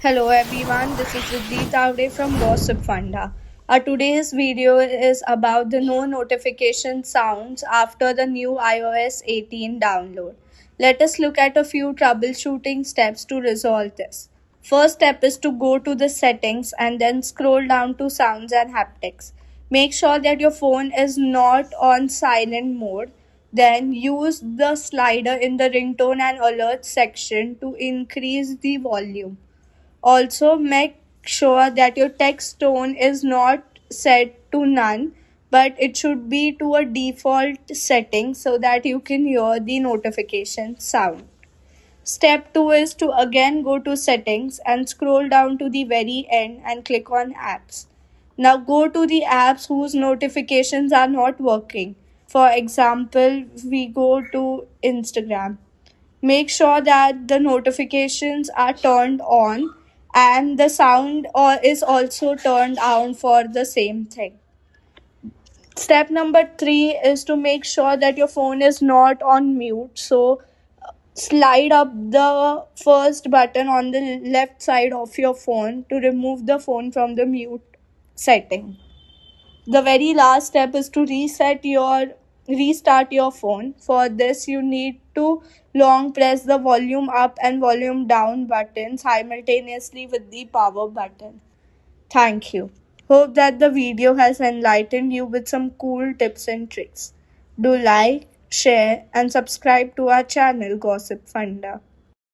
Hello everyone, this is Riddhi Tavde from Gossipfunda. Our today's video is about the no notification sounds after the new iOS 18 download. Let us look at a few troubleshooting steps to resolve this. First step is to go to the settings and then scroll down to sounds and haptics. Make sure that your phone is not on silent mode. Then use the slider in the ringtone and alert section to increase the volume. Also, make sure that your text tone is not set to none, but it should be to a default setting so that you can hear the notification sound. Step 2 is to again go to settings and scroll down to the very end and click on apps. Now go to the apps whose notifications are not working. For example, we go to Instagram. Make sure that the notifications are turned on and the sound is also turned on for the same thing. Step number 3 is to make sure that your phone is not on mute. So slide up the first button on the left side of your phone to remove the phone from the mute setting. The very last step is to restart your phone. For this you need to long press the volume up and volume down button simultaneously with the power button. Thank you. Hope that the video has enlightened you with some cool tips and tricks. Do like, share and subscribe to our channel Gossip Funda.